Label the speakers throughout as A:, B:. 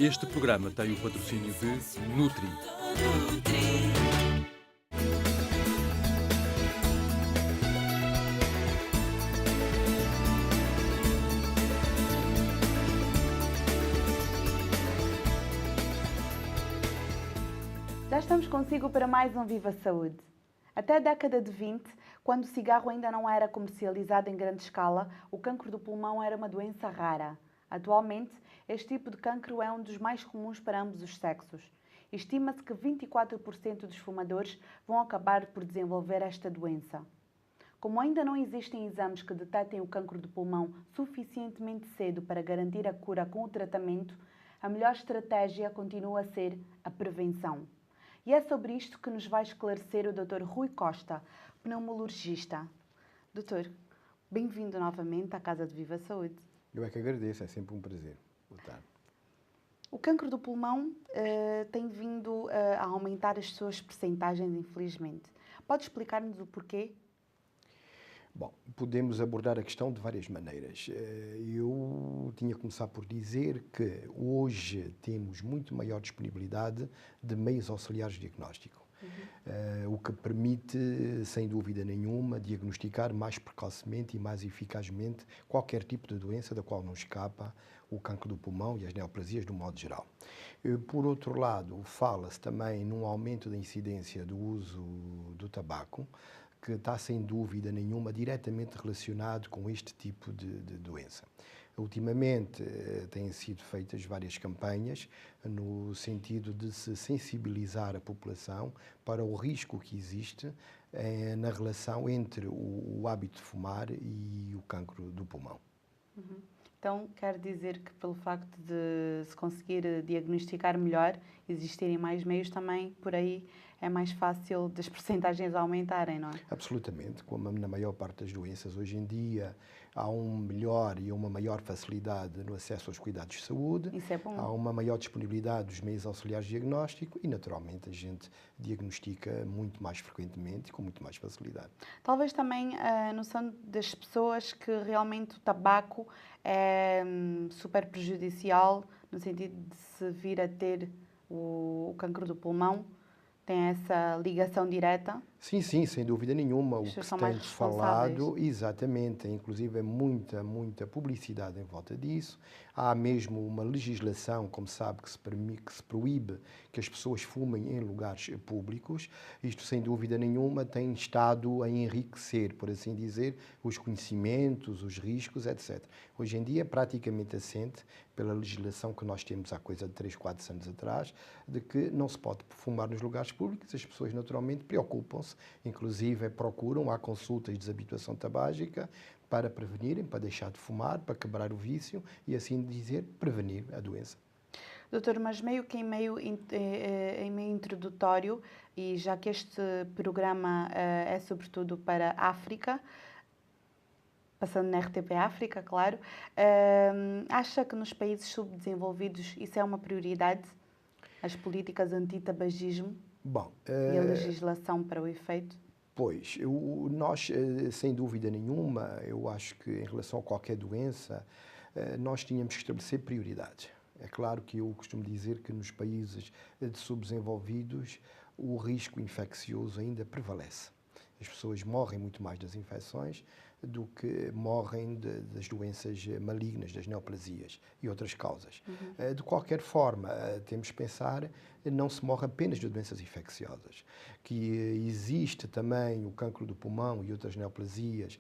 A: Este programa tem o patrocínio de Nutri.
B: Já estamos consigo para mais um Viva Saúde. Até a década de 20, quando o cigarro ainda não era comercializado em grande escala, o cancro do pulmão era uma doença rara. Atualmente, este tipo de cancro é um dos mais comuns para ambos os sexos. Estima-se que 24% dos fumadores vão acabar por desenvolver esta doença. Como ainda não existem exames que detetem o cancro do pulmão suficientemente cedo para garantir a cura com o tratamento, a melhor estratégia continua a ser a prevenção. E é sobre isto que nos vai esclarecer o Dr. Rui Costa, pneumologista. Doutor, bem-vindo novamente à Casa de Viva Saúde.
C: Eu é que agradeço, é sempre um prazer. Boa tarde.
B: O cancro do pulmão tem vindo a aumentar as suas percentagens, infelizmente. Pode explicar-nos o porquê?
C: Bom, podemos abordar a questão de várias maneiras. Eu tinha que começar por dizer que hoje temos muito maior disponibilidade de meios auxiliares de diagnóstico. O que permite, sem dúvida nenhuma, diagnosticar mais precocemente e mais eficazmente qualquer tipo de doença da qual não escapa o cancro do pulmão e as neoplasias do modo geral. Por outro lado, fala-se também num aumento da incidência do uso do tabaco, que está, sem dúvida nenhuma, diretamente relacionado com este tipo de doença. Ultimamente têm sido feitas várias campanhas no sentido de se sensibilizar a população para o risco que existe na relação entre o hábito de fumar e o cancro do pulmão.
B: Então, quer dizer que pelo facto de se conseguir diagnosticar melhor, existirem mais meios também, por aí é mais fácil das percentagens aumentarem, não é?
C: Absolutamente. Como na maior parte das doenças hoje em dia há um melhor e uma maior facilidade no acesso aos cuidados de saúde,
B: Isso é bom.
C: há uma maior disponibilidade dos meios auxiliares de diagnóstico e, naturalmente, a gente diagnostica muito mais frequentemente e com muito mais facilidade.
B: Talvez também a noção das pessoas que realmente o tabaco é super prejudicial, no sentido de se vir a ter o cancro do pulmão, tem essa ligação direta.
C: Sim, sim, sem dúvida nenhuma. O
B: As
C: que
B: pessoas
C: se
B: são
C: tem
B: mais
C: falado, exatamente, inclusive é muita publicidade em volta disso. Há mesmo uma legislação, como sabe, que se proíbe que as pessoas fumem em lugares públicos. Isto, sem dúvida nenhuma, tem estado a enriquecer, por assim dizer, os conhecimentos, os riscos, etc. Hoje em dia é praticamente assente pela legislação que nós temos há coisa de 3, 4 anos atrás, de que não se pode fumar nos lugares públicos. As pessoas, naturalmente, preocupam-se, inclusive procuram, há consultas de desabituação tabágica para prevenirem, para deixar de fumar, para quebrar o vício e, assim dizer, prevenir a doença.
B: Doutor, mas meio que em meio introdutório, e já que este programa é sobretudo para a África, passando na RTP África, claro, acha que nos países subdesenvolvidos isso é uma prioridade? As políticas anti-tabagismo
C: Bom,
B: e a legislação para o efeito?
C: Pois, nós, sem dúvida nenhuma, eu acho que em relação a qualquer doença, nós tínhamos que estabelecer prioridades. É claro que eu costumo dizer que nos países subdesenvolvidos o risco infeccioso ainda prevalece. As pessoas morrem muito mais das infecções do que morrem das doenças malignas, das neoplasias e outras causas. De qualquer forma, temos que pensar, não se morre apenas de doenças infecciosas, que existe também o cancro do pulmão e outras neoplasias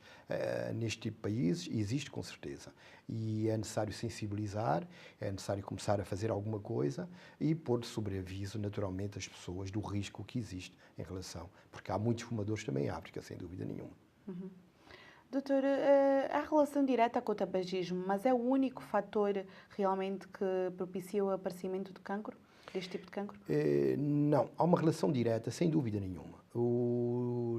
C: neste tipo de países, existe com certeza. E é necessário sensibilizar, é necessário começar a fazer alguma coisa e pôr sobre aviso, naturalmente, as pessoas do risco que existe em relação, porque há muitos fumadores também em África, sem dúvida nenhuma.
B: Doutor, há relação direta com o tabagismo, mas é o único fator realmente que propicia o aparecimento de cancro, deste tipo de cancro?
C: Não, há uma relação direta, sem dúvida nenhuma.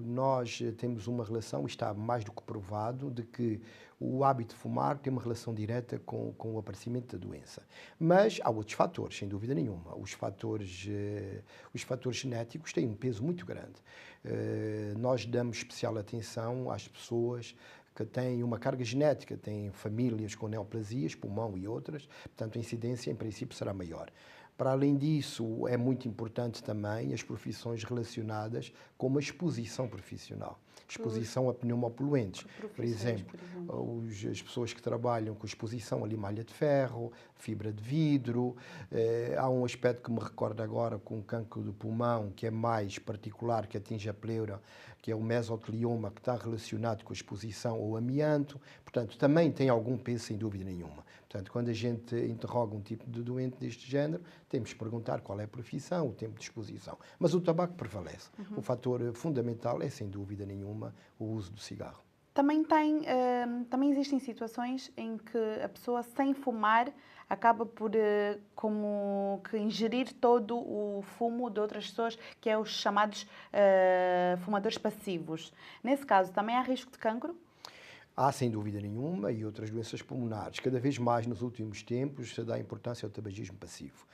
C: Nós temos uma relação, está mais do que provado, de que o hábito de fumar tem uma relação direta com o aparecimento da doença. Mas há outros fatores, sem dúvida nenhuma. Os fatores genéticos têm um peso muito grande. Nós damos especial atenção às pessoas que têm uma carga genética, têm famílias com neoplasias, pulmão e outras, portanto a incidência em princípio será maior. Para além disso, é muito importante também as profissões relacionadas com uma exposição profissional. Exposição a pneumopoluentes. Por exemplo, as pessoas que trabalham com exposição a limalha de ferro, fibra de vidro. Há um aspecto que me recorda agora com o cancro do pulmão, que é mais particular, que atinge a pleura, que é o mesotelioma, que está relacionado com a exposição ao amianto. Portanto, também tem algum peso, sem dúvida nenhuma. Portanto, quando a gente interroga um tipo de doente deste género, temos que perguntar qual é a profissão, o tempo de exposição. Mas o tabaco prevalece. O fator fundamental é, sem dúvida nenhuma, o uso do cigarro.
B: Também existem situações em que a pessoa, sem fumar, acaba por como que ingerir todo o fumo de outras pessoas, que é os chamados fumadores passivos. Nesse caso, também há risco de cancro?
C: Há, sem dúvida nenhuma, e outras doenças pulmonares. Cada vez mais, nos últimos tempos, se dá importância ao tabagismo passivo.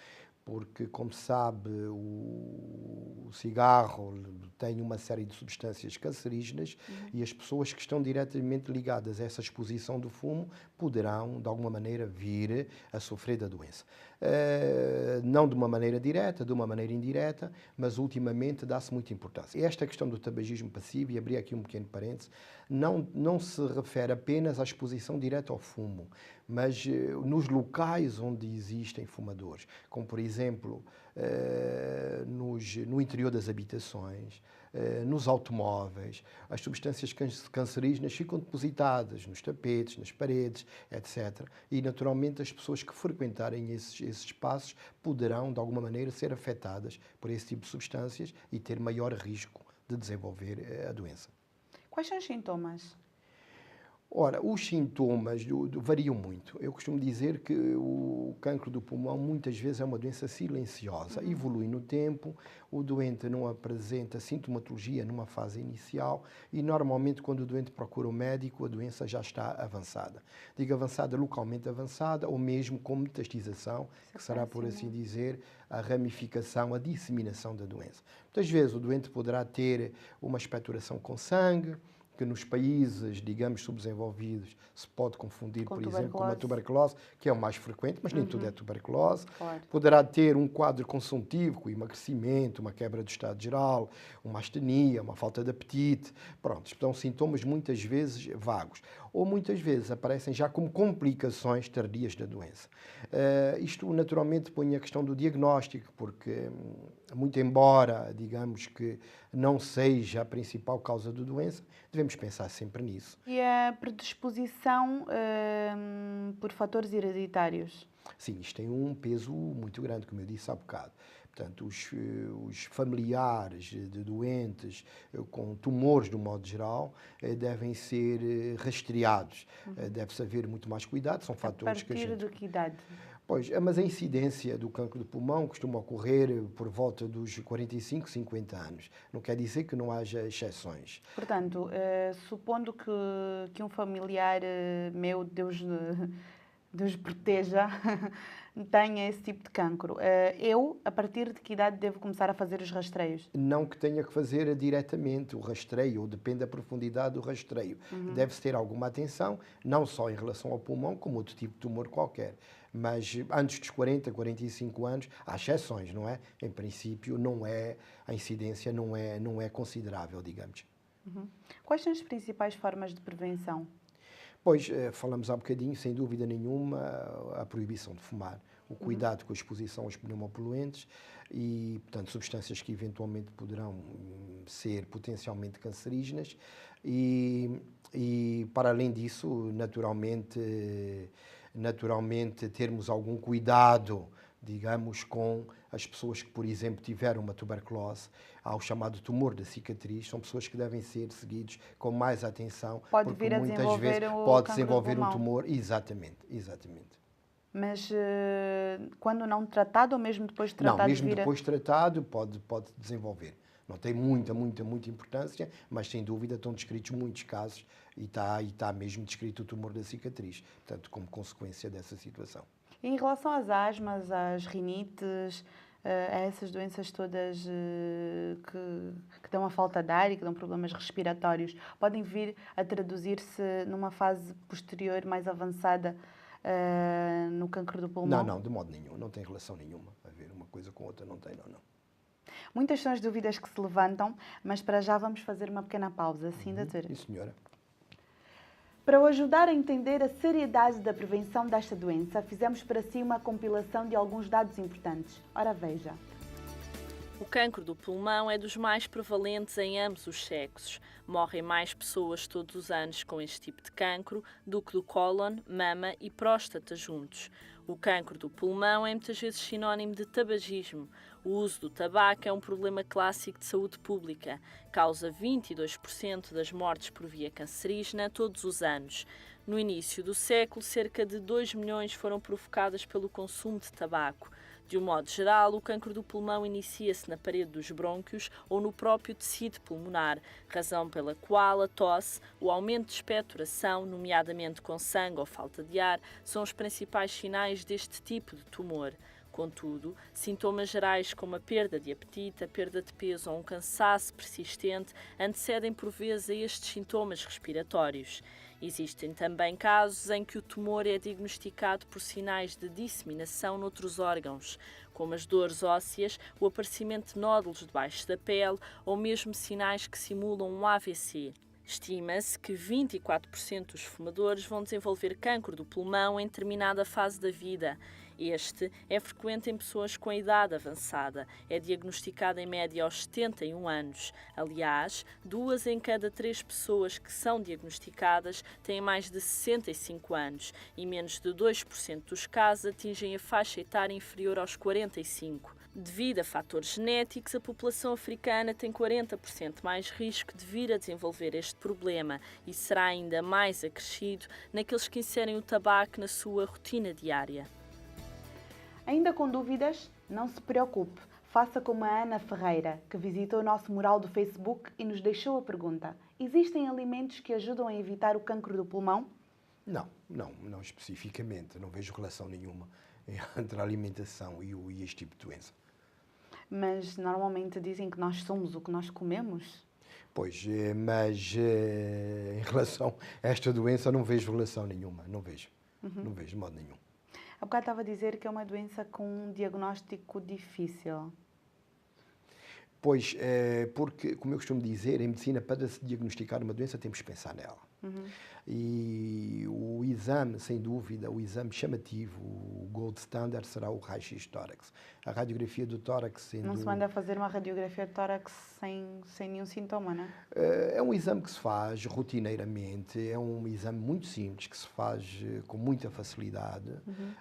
C: Porque, como se sabe, o cigarro tem uma série de substâncias cancerígenas e as pessoas que estão diretamente ligadas a essa exposição do fumo poderão, de alguma maneira, vir a sofrer da doença. Não de uma maneira direta, de uma maneira indireta, mas ultimamente dá-se muita importância. Esta questão do tabagismo passivo, e abri aqui um pequeno parênteses, não se refere apenas à exposição direta ao fumo, mas nos locais onde existem fumadores, como por exemplo no interior das habitações, nos automóveis, as substâncias cancerígenas ficam depositadas nos tapetes, nas paredes, etc. E naturalmente as pessoas que frequentarem esses espaços poderão de alguma maneira ser afetadas por esse tipo de substâncias e ter maior risco de desenvolver a doença.
B: Quais são os sintomas?
C: Ora, os sintomas variam muito. Eu costumo dizer que o cancro do pulmão muitas vezes é uma doença silenciosa, evolui no tempo, o doente não apresenta sintomatologia numa fase inicial e normalmente quando o doente procura o médico a doença já está avançada. Digo avançada, localmente avançada ou mesmo com metastização, que será, por assim dizer, a ramificação, a disseminação da doença. Muitas vezes o doente poderá ter uma expectoração com sangue, que nos países, digamos, subdesenvolvidos, se pode confundir, por exemplo, com uma tuberculose, que é o mais frequente, mas nem tudo é tuberculose.
B: Claro.
C: Poderá ter um quadro consuntivo, com emagrecimento, uma quebra do estado geral, uma astenia, uma falta de apetite. Pronto, são sintomas muitas vezes vagos. Ou muitas vezes aparecem já como complicações tardias da doença. Isto naturalmente põe a questão do diagnóstico, porque muito embora, digamos que não seja a principal causa da doença, devemos pensar sempre nisso.
B: E a predisposição por fatores hereditários?
C: Sim, isto tem um peso muito grande, como eu disse há bocado. Portanto, os familiares de doentes com tumores, de um modo geral, devem ser rastreados. Deve-se haver muito mais cuidado, são fatores que a gente...
B: A partir de que idade?
C: Pois, mas a incidência do cancro do pulmão costuma ocorrer por volta dos 45, 50 anos. Não quer dizer que não haja exceções.
B: Portanto, supondo que um familiar meu, Deus proteja, tenha esse tipo de cancro, eu, a partir de que idade devo começar a fazer os rastreios?
C: Não que tenha que fazer diretamente o rastreio, ou depende da profundidade do rastreio. Deve-se ter alguma atenção, não só em relação ao pulmão, como outro tipo de tumor qualquer. Mas antes dos 40, 45 anos, há exceções, não é? Em princípio, a incidência não é considerável, digamos.
B: Quais são as principais formas de prevenção?
C: Pois, falamos há bocadinho, sem dúvida nenhuma, a proibição de fumar, o cuidado com a exposição aos pneumopoluentes e, portanto, substâncias que eventualmente poderão ser potencialmente cancerígenas e para além disso, naturalmente termos algum cuidado, digamos, com as pessoas que, por exemplo, tiveram uma tuberculose, há o chamado tumor da cicatriz, são pessoas que devem ser seguidos com mais atenção,
B: Pode
C: porque
B: vir a
C: muitas
B: desenvolver
C: vezes
B: o
C: pode
B: cancro do
C: desenvolver um
B: pulmão.
C: tumor, exatamente.
B: Mas quando não tratado ou mesmo depois de tratado?
C: Não, mesmo depois de tratado pode desenvolver. Não tem muita importância, mas sem dúvida estão descritos muitos casos e está mesmo descrito o tumor da cicatriz, portanto, como consequência dessa situação.
B: Em relação às asmas, às rinites, a essas doenças todas que dão a falta de ar e que dão problemas respiratórios, podem vir a traduzir-se numa fase posterior, mais avançada, no cancro do pulmão?
C: Não, de modo nenhum. Não tem relação nenhuma. A ver uma coisa com outra não tem, não.
B: Muitas são as dúvidas que se levantam, mas para já vamos fazer uma pequena pausa. Sim, doutor?
C: Sim, senhora.
B: Para o ajudar a entender a seriedade da prevenção desta doença, fizemos para si uma compilação de alguns dados importantes. Ora, veja.
D: O cancro do pulmão é dos mais prevalentes em ambos os sexos. Morrem mais pessoas todos os anos com este tipo de cancro do que do cólon, mama e próstata juntos. O cancro do pulmão é muitas vezes sinónimo de tabagismo. O uso do tabaco é um problema clássico de saúde pública. Causa 22% das mortes por via cancerígena todos os anos. No início do século, cerca de 2 milhões foram provocadas pelo consumo de tabaco. De um modo geral, o cancro do pulmão inicia-se na parede dos brônquios ou no próprio tecido pulmonar, razão pela qual a tosse, o aumento de expectoração, nomeadamente com sangue ou falta de ar, são os principais sinais deste tipo de tumor. Contudo, sintomas gerais como a perda de apetite, a perda de peso ou um cansaço persistente antecedem por vezes a estes sintomas respiratórios. Existem também casos em que o tumor é diagnosticado por sinais de disseminação noutros órgãos, como as dores ósseas, o aparecimento de nódulos debaixo da pele ou mesmo sinais que simulam um AVC. Estima-se que 24% dos fumadores vão desenvolver cancro do pulmão em determinada fase da vida. Este é frequente em pessoas com a idade avançada. É diagnosticado em média aos 71 anos. Aliás, 2 em cada 3 pessoas que são diagnosticadas têm mais de 65 anos e menos de 2% dos casos atingem a faixa etária inferior aos 45. Devido a fatores genéticos, a população africana tem 40% mais risco de vir a desenvolver este problema e será ainda mais acrescido naqueles que inserem o tabaco na sua rotina diária.
B: Ainda com dúvidas? Não se preocupe. Faça como a Ana Ferreira, que visitou o nosso mural do Facebook e nos deixou a pergunta: existem alimentos que ajudam a evitar o cancro do pulmão?
C: Não especificamente. Não vejo relação nenhuma entre a alimentação e este tipo de doença.
B: Mas normalmente dizem que nós somos o que nós comemos?
C: Pois, mas em relação a esta doença não vejo relação nenhuma. Não vejo de modo nenhum.
B: Há bocado estava a dizer que é uma doença com um diagnóstico difícil.
C: Pois, porque, como eu costumo dizer, em medicina, para se diagnosticar uma doença, temos que pensar nela. E o exame, sem dúvida, o exame chamativo, o gold standard, será o raio-x tórax. A radiografia do tórax sendo...
B: Não se manda a fazer uma radiografia de tórax sem nenhum sintoma, não é?
C: É um exame que se faz rotineiramente, é um exame muito simples, que se faz com muita facilidade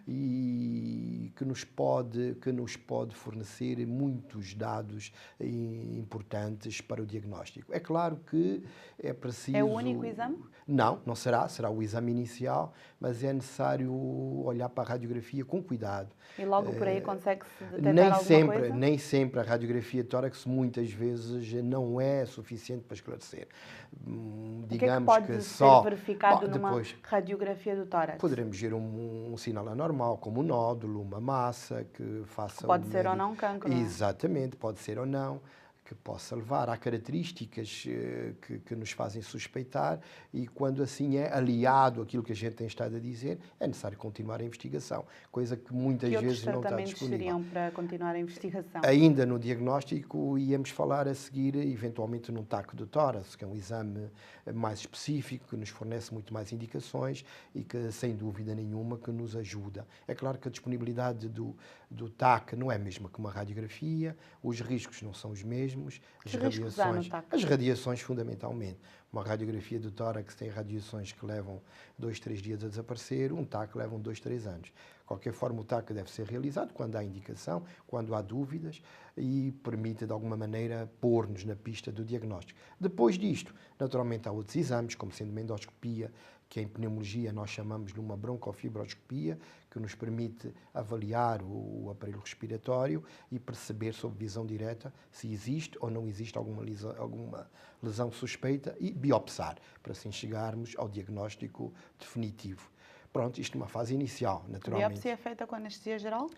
C: e que nos pode fornecer muitos dados importantes para o diagnóstico. É claro que é preciso...
B: É o único exame?
C: Não será o exame inicial, mas é necessário olhar para a radiografia com cuidado.
B: E logo por aí consegue-se detectar alguma coisa?
C: Nem sempre a radiografia de tórax muitas vezes não é suficiente para esclarecer.
B: Digamos o que é que pode ser verificado numa radiografia do tórax?
C: Poderemos ver um sinal anormal, como um nódulo, uma massa que faça...
B: Pode ser ou não cancro.
C: Exatamente, pode ser ou não, que possa levar. Há características que nos fazem suspeitar e quando assim é aliado àquilo que a gente tem estado a dizer, é necessário continuar a investigação, coisa que muitas vezes não está disponível.
B: Que outros tratamentos seriam para continuar a investigação?
C: Ainda no diagnóstico íamos falar a seguir, eventualmente, num taco do tórax, que é um exame mais específico, que nos fornece muito mais indicações e que, sem dúvida nenhuma, que nos ajuda. É claro que a disponibilidade do TAC não é a mesma que uma radiografia, os riscos não são os mesmos, as radiações fundamentalmente. Uma radiografia do tórax tem radiações que levam 2, 3 dias a desaparecer, um TAC leva 2, 3 anos. De qualquer forma, o TAC deve ser realizado quando há indicação, quando há dúvidas e permite, de alguma maneira, pôr-nos na pista do diagnóstico. Depois disto, naturalmente, há outros exames, como sendo uma endoscopia, que em pneumologia nós chamamos de uma broncofibroscopia, que nos permite avaliar o aparelho respiratório e perceber, sob visão direta, se existe ou não existe alguma lesão suspeita e biopsar, para assim chegarmos ao diagnóstico definitivo. Pronto, isto é uma fase inicial, naturalmente.
B: A biópsia é feita com anestesia geral?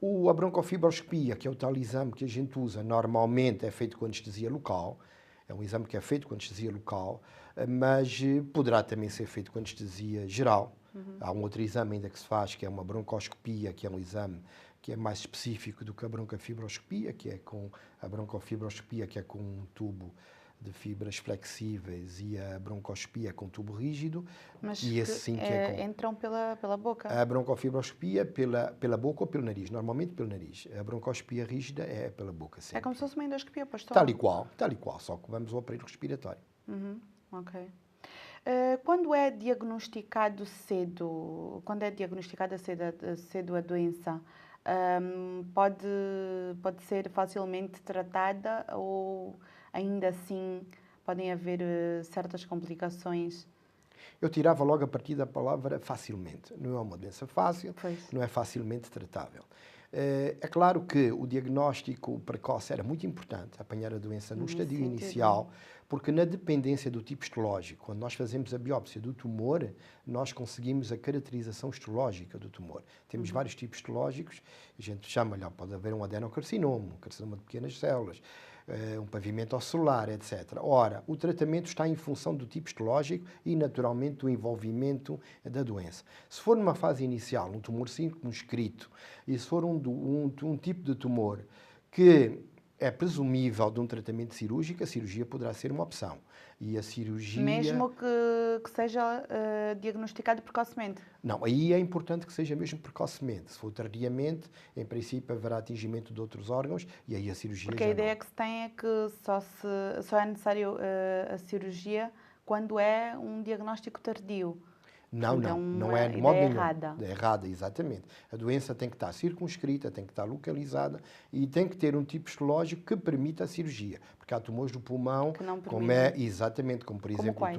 C: A broncofibroscopia, que é o tal exame que a gente usa, normalmente é feito com anestesia local. É um exame que é feito com anestesia local, mas poderá também ser feito com anestesia geral. Há um outro exame ainda que se faz, que é uma broncoscopia, que é um exame que é mais específico do que a broncofibroscopia, que é com a broncofibroscopia, que é com um tubo de fibras flexíveis, e a broncoscopia com tubo rígido.
B: Mas
C: E esse sim que é com...
B: entram pela boca.
C: A broncofibroscopia pela boca ou pelo nariz, normalmente pelo nariz. A broncoscopia rígida é pela boca, sempre.
B: É como se fosse uma endoscopia, pastor.
C: Tal e qual, só que vamos ao aparelho respiratório.
B: Ok. Quando é diagnosticado cedo, cedo a doença, pode ser facilmente tratada ou ainda assim podem haver certas complicações?
C: Eu tirava logo a partir da palavra facilmente. Não é uma doença fácil,
B: Pois.
C: não é facilmente tratável. É claro que o diagnóstico precoce era muito importante, apanhar a doença no estadio
B: sentido.
C: inicial, porque na dependência do tipo histológico, quando nós fazemos a biópsia do tumor, nós conseguimos a caracterização histológica do tumor. Temos vários tipos histológicos, a gente chama-lhe, pode haver um adenocarcinoma, um carcinoma de pequenas células, um pavimento ocelular, etc. Ora, o tratamento está em função do tipo histológico e, naturalmente, do envolvimento da doença. Se for numa fase inicial, um tumor circunscrito, e se for um tipo de tumor que é presumível de um tratamento cirúrgico, a cirurgia poderá ser uma opção. E a cirurgia...
B: Mesmo que seja diagnosticado precocemente?
C: Não, aí é importante que seja mesmo precocemente. Se for tardiamente, em princípio haverá atingimento de outros órgãos e aí a cirurgia
B: Porque a ideia que se tem é que só é necessário a cirurgia quando é um diagnóstico tardio.
C: Não,
B: Portanto,
C: não é de
B: uma
C: modo
B: ideia
C: nenhum.
B: errada.
C: É errada, exatamente. A doença tem que estar circunscrita, tem que estar localizada e tem que ter um tipo histológico que permita a cirurgia. Porque há tumores do pulmão,
B: Que não
C: como
B: permitem.
C: exatamente, como por
B: Como
C: exemplo
B: quais?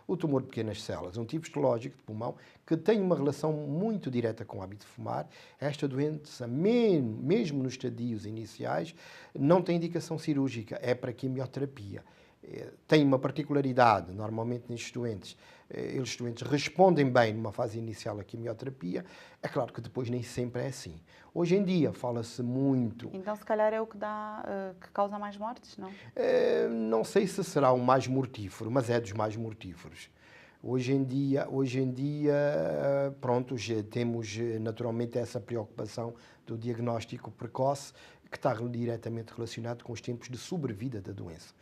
C: o tumor de pequenas células, um tipo histológico de pulmão que tem uma relação muito direta com o hábito de fumar. Esta doença, mesmo nos estadios iniciais, não tem indicação cirúrgica, é para quimioterapia. Tem uma particularidade, normalmente nestes doentes, eles doentes respondem bem numa fase inicial à quimioterapia, é claro que depois nem sempre é assim. Hoje em dia fala-se muito...
B: Então, se calhar é o que que causa mais mortes, não?
C: Não sei se será o mais mortífero, mas é dos mais mortíferos. Hoje em dia, pronto, já temos naturalmente essa preocupação do diagnóstico precoce, que está diretamente relacionado com os tempos de sobrevida da doença.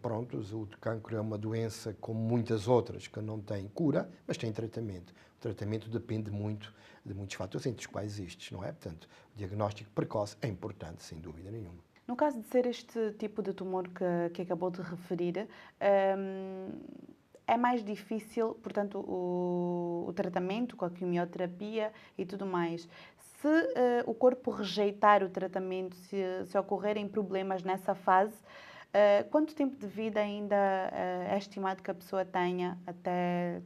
C: Pronto, o cancro é uma doença como muitas outras que não tem cura, mas tem tratamento. O tratamento depende muito de muitos fatores, entre os quais estes, não é? Portanto, o diagnóstico precoce é importante, sem dúvida nenhuma.
B: No caso de ser este tipo de tumor que acabou de referir, é mais difícil, portanto, o tratamento com a quimioterapia e tudo mais. Se o corpo rejeitar o tratamento, se ocorrerem problemas nessa fase, quanto tempo de vida ainda é estimado que a pessoa tenha até...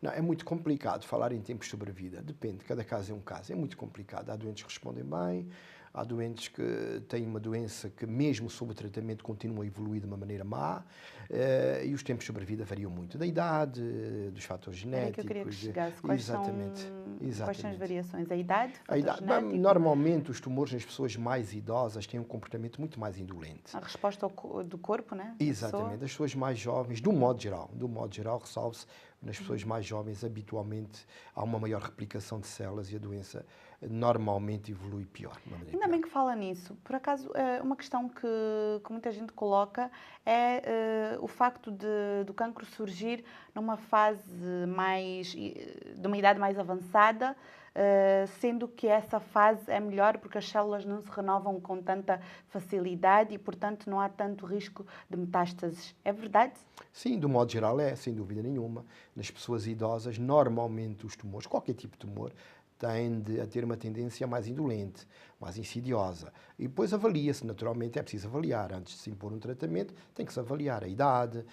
C: Não, é muito complicado falar em tempos de sobrevida. Depende, cada caso é um caso. É muito complicado. Há doentes que respondem bem, há doentes que têm uma doença que, mesmo sob o tratamento, continua a evoluir de uma maneira má, e os tempos de sobrevida variam muito. Da idade, dos fatores genéticos.
B: Era que eu queria que chegasse. Quais são as variações? A idade?
C: Normalmente, os tumores nas pessoas mais idosas têm um comportamento muito mais indolente.
B: A resposta do corpo, né?
C: Exatamente. As pessoas mais jovens, do modo geral, ressalve-se, nas pessoas mais jovens, habitualmente, há uma maior replicação de células e a doença normalmente evolui pior.
B: Ainda bem que fala nisso. Por acaso, uma questão que muita gente coloca é o facto do cancro surgir numa fase de uma idade mais avançada, sendo que essa fase é melhor porque as células não se renovam com tanta facilidade e, portanto, não há tanto risco de metástases. É verdade?
C: Sim, do modo geral é, sem dúvida nenhuma. Nas pessoas idosas, normalmente os tumores, qualquer tipo de tumor, tende a ter uma tendência mais indolente, mais insidiosa. E depois avalia-se, naturalmente, é preciso avaliar. Antes de se impor um tratamento, tem que se avaliar a idade,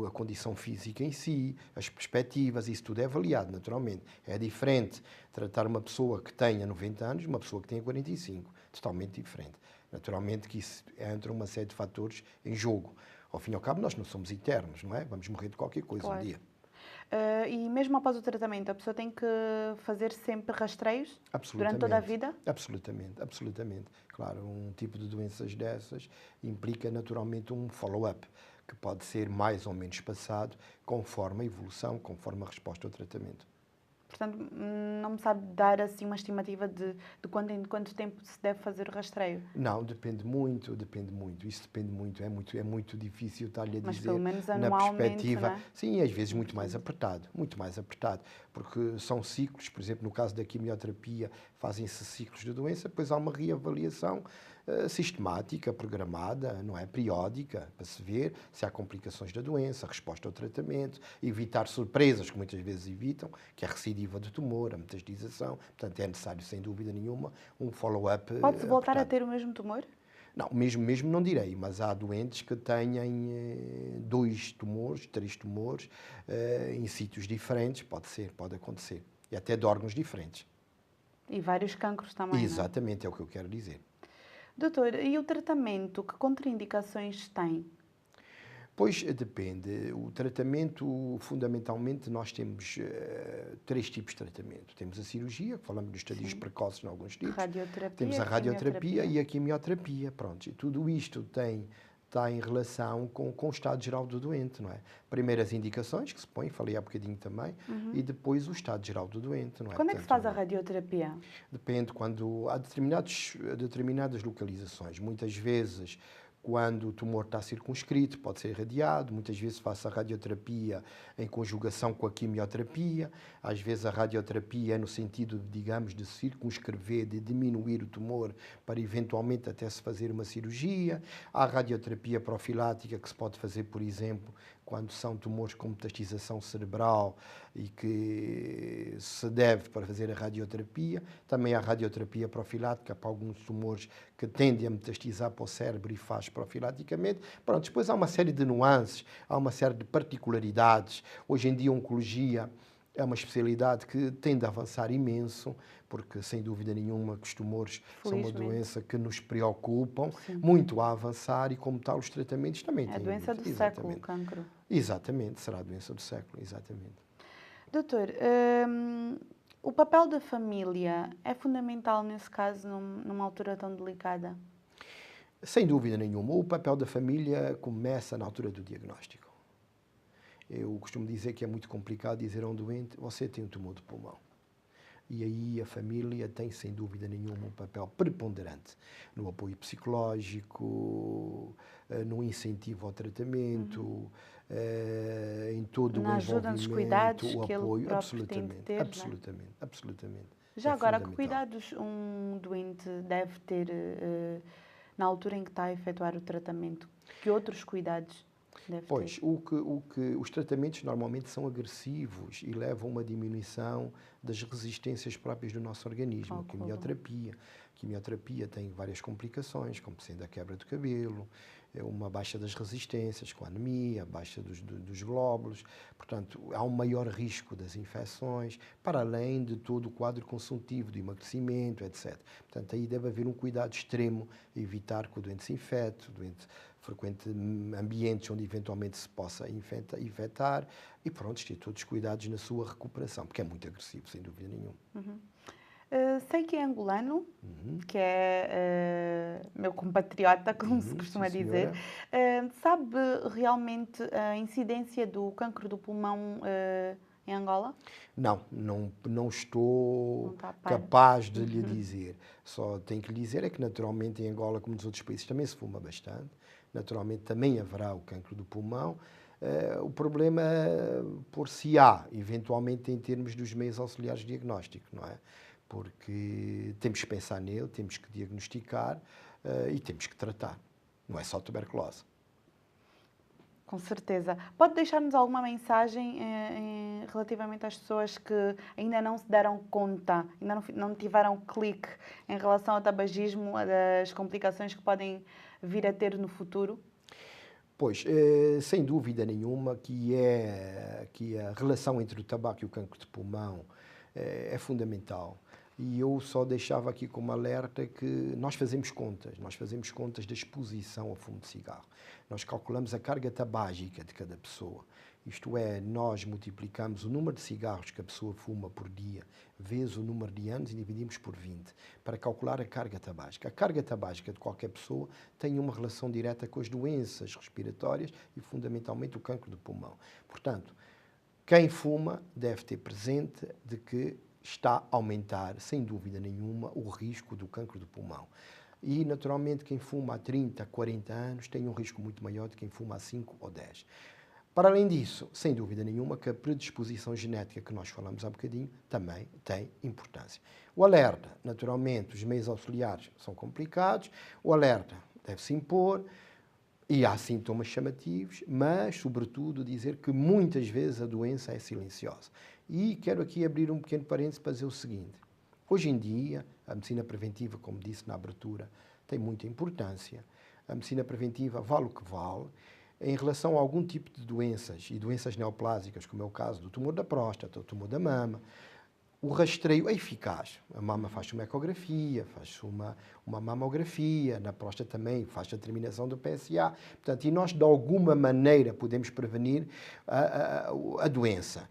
C: a condição física em si, as perspectivas, isso tudo é avaliado, naturalmente. É diferente tratar uma pessoa que tenha 90 anos de uma pessoa que tenha 45, totalmente diferente. Naturalmente que isso entra uma série de fatores em jogo. Ao fim e ao cabo, nós não somos eternos, não é? Vamos morrer de qualquer coisa
B: claro.
C: um dia.
B: E mesmo após o tratamento, a pessoa tem que fazer sempre rastreios durante toda a vida?
C: Absolutamente, absolutamente. Claro, um tipo de doenças dessas implica naturalmente um follow-up, que pode ser mais ou menos espaçado, conforme a evolução, conforme a resposta ao tratamento.
B: Portanto, não me sabe dar assim uma estimativa de em quanto tempo se deve fazer o rastreio?
C: Não, depende muito, depende muito. Isso depende muito, é muito difícil estar-lhe a
B: Mas
C: dizer
B: pelo menos
C: na
B: anualmente,
C: perspectiva.
B: não é?
C: Sim, às vezes muito mais apertado, porque são ciclos, por exemplo, no caso da quimioterapia, fazem-se ciclos de doença, depois há uma reavaliação sistemática, programada, não é? Periódica, para se ver se há complicações da doença, resposta ao tratamento, evitar surpresas que muitas vezes evitam, que é a recidiva do tumor, a metastização. Portanto, é necessário, sem dúvida nenhuma, um follow-up.
B: Pode-se voltar a
C: apertado.
B: ter o mesmo tumor?
C: Não, mesmo não direi, mas há doentes que têm 2 tumores, 3 tumores em sítios diferentes, pode acontecer, e até de órgãos diferentes.
B: E vários cancros também,
C: Exatamente, é o que eu quero dizer.
B: Doutor, e o tratamento, que contraindicações tem?
C: Pois depende. O tratamento, fundamentalmente, nós temos 3 tipos de tratamento. Temos a cirurgia, que falamos dos estadios precoces em alguns tipos.
B: Radioterapia,
C: Temos a radioterapia
B: quimioterapia.
C: e a quimioterapia. Pronto, e tudo isto está em relação com o estado geral do doente, não é? Primeiro as indicações, que se põem, falei há bocadinho também, e depois o estado geral do doente, não é?
B: Quando é que se faz a radioterapia?
C: Depende, quando há determinadas localizações. Muitas vezes, quando o tumor está circunscrito, pode ser irradiado. Muitas vezes faço a radioterapia em conjugação com a quimioterapia. Às vezes a radioterapia é no sentido, digamos, de circunscrever, de diminuir o tumor para eventualmente até se fazer uma cirurgia. Há a radioterapia profilática que se pode fazer, por exemplo, quando são tumores com metastização cerebral e que se deve para fazer a radioterapia. Também há a radioterapia profilática para alguns tumores que tendem a metastizar para o cérebro e faz profilaticamente. Pronto, depois há uma série de nuances, há uma série de particularidades. Hoje em dia a oncologia é uma especialidade que tende a avançar imenso, porque sem dúvida nenhuma que os tumores são uma doença que nos preocupam, muito a avançar, e como tal os tratamentos também têm.
B: É a doença do século, o cancro.
C: Exatamente, será a doença do século, exatamente.
B: Doutor, o papel da família é fundamental nesse caso, numa altura tão delicada?
C: Sem dúvida nenhuma, o papel da família começa na altura do diagnóstico. Eu costumo dizer que é muito complicado dizer a um doente: você tem um tumor de pulmão. E aí a família tem, sem dúvida nenhuma, um papel preponderante no apoio psicológico, no incentivo ao tratamento, em todo
B: Na
C: o
B: ajuda nos
C: envolvimento,
B: cuidados
C: o
B: que ele
C: apoio,
B: próprio tem de ter, não é?
C: absolutamente.
B: Já
C: É
B: agora, que
C: fundamental.
B: cuidados um doente deve ter na altura em que está a efetuar o tratamento? Que outros cuidados deve
C: Pois,
B: ter?
C: os tratamentos normalmente são agressivos e levam a uma diminuição das resistências próprias do nosso organismo.
B: Ao
C: A quimioterapia tem várias complicações, como sendo a quebra do cabelo, uma baixa das resistências, com a anemia, baixa dos glóbulos. Portanto, há um maior risco das infecções, para além de todo o quadro consultivo, do emagrecimento, etc. Portanto, aí deve haver um cuidado extremo, evitar que o doente se infecte, o doente frequente ambientes onde eventualmente se possa infectar, e pronto, ter todos os cuidados na sua recuperação, porque é muito agressivo, sem dúvida nenhuma.
B: Sei que é angolano, que é meu compatriota, como se costuma
C: sim,
B: dizer.
C: senhora.
B: Sabe realmente a incidência do cancro do pulmão em Angola?
C: Não estou
B: Não está a par.
C: capaz de lhe dizer. Só tenho que lhe dizer é que naturalmente em Angola, como nos outros países, também se fuma bastante. Naturalmente também haverá o cancro do pulmão. O problema por-se-á, eventualmente em termos dos meios auxiliares de diagnóstico, não é? Porque temos que pensar nele, temos que diagnosticar e temos que tratar. Não é só tuberculose.
B: Com certeza. Pode deixar-nos alguma mensagem relativamente às pessoas que ainda não se deram conta, ainda não tiveram clique em relação ao tabagismo, das complicações que podem vir a ter no futuro?
C: Pois, sem dúvida nenhuma que a relação entre o tabaco e o cancro de pulmão é fundamental. E eu só deixava aqui como alerta que nós fazemos contas da exposição ao fumo de cigarro. Nós calculamos a carga tabágica de cada pessoa. Isto é, nós multiplicamos o número de cigarros que a pessoa fuma por dia vezes o número de anos e dividimos por 20 para calcular a carga tabágica. A carga tabágica de qualquer pessoa tem uma relação direta com as doenças respiratórias e, fundamentalmente, o cancro do pulmão. Portanto, quem fuma deve ter presente de que está a aumentar, sem dúvida nenhuma, o risco do cancro do pulmão. E, naturalmente, quem fuma há 30, 40 anos tem um risco muito maior de quem fuma há 5 ou 10. Para além disso, sem dúvida nenhuma, que a predisposição genética que nós falamos há bocadinho também tem importância. O alerta, naturalmente, os meios auxiliares são complicados, o alerta deve-se impor e há sintomas chamativos, mas, sobretudo, dizer que muitas vezes a doença é silenciosa. E quero aqui abrir um pequeno parênteses para dizer o seguinte. Hoje em dia, a medicina preventiva, como disse na abertura, tem muita importância. A medicina preventiva vale o que vale. Em relação a algum tipo de doenças, e doenças neoplásicas, como é o caso do tumor da próstata, o tumor da mama, o rastreio é eficaz. A mama faz uma ecografia, faz uma mamografia, na próstata também faz a determinação do PSA. Portanto, e nós, de alguma maneira, podemos prevenir a doença.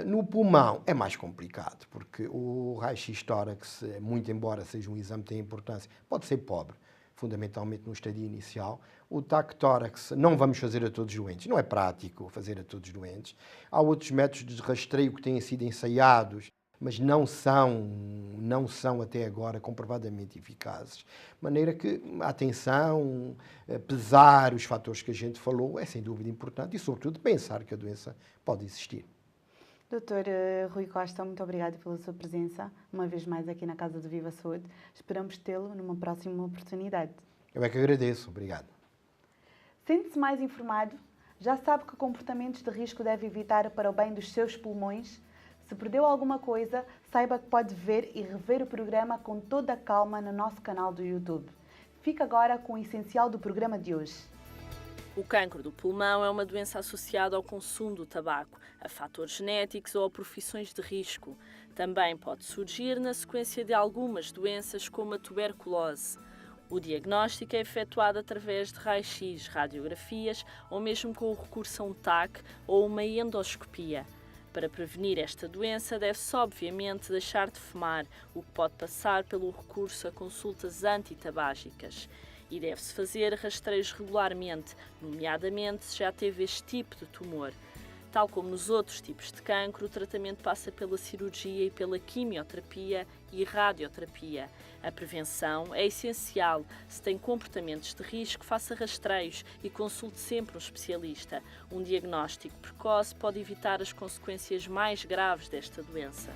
C: No pulmão é mais complicado, porque o raio-x tórax, muito embora seja um exame que tenha importância, pode ser pobre, fundamentalmente no estadio inicial. O TAC tórax não vamos fazer a todos os doentes, não é prático fazer a todos os doentes. Há outros métodos de rastreio que têm sido ensaiados, mas não são até agora comprovadamente eficazes. De maneira que a atenção, pesar os fatores que a gente falou é sem dúvida importante e, sobretudo, pensar que a doença pode existir.
B: Dr. Rui Costa, muito obrigada pela sua presença, uma vez mais aqui na Casa do Viva Saúde. Esperamos tê-lo numa próxima oportunidade.
C: Eu é que agradeço. Obrigado.
B: Sente-se mais informado? Já sabe que comportamentos de risco deve evitar para o bem dos seus pulmões? Se perdeu alguma coisa, saiba que pode ver e rever o programa com toda a calma no nosso canal do YouTube. Fica agora com o essencial do programa de hoje.
D: O cancro do pulmão é uma doença associada ao consumo do tabaco, a fatores genéticos ou a profissões de risco. Também pode surgir na sequência de algumas doenças, como a tuberculose. O diagnóstico é efetuado através de raio-x, radiografias ou mesmo com o recurso a um TAC ou uma endoscopia. Para prevenir esta doença, deve-se obviamente deixar de fumar, o que pode passar pelo recurso a consultas antitabágicas. E deve-se fazer rastreios regularmente, nomeadamente se já teve este tipo de tumor. Tal como nos outros tipos de cancro, o tratamento passa pela cirurgia e pela quimioterapia e radioterapia. A prevenção é essencial. Se tem comportamentos de risco, faça rastreios e consulte sempre um especialista. Um diagnóstico precoce pode evitar as consequências mais graves desta doença.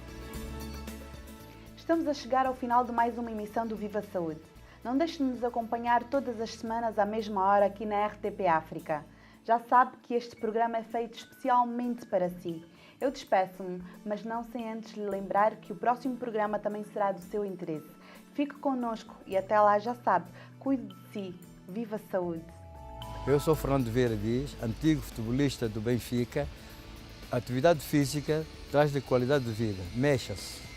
B: Estamos a chegar ao final de mais uma emissão do Viva Saúde. Não deixe de nos acompanhar todas as semanas à mesma hora aqui na RTP África. Já sabe que este programa é feito especialmente para si. Eu despeço-me, mas não sem antes lhe lembrar que o próximo programa também será do seu interesse. Fique connosco e até lá já sabe, cuide de si. Viva Saúde!
E: Eu sou Fernando Vieira Dias, antigo futebolista do Benfica. A atividade física traz-lhe qualidade de vida. Mexa-se.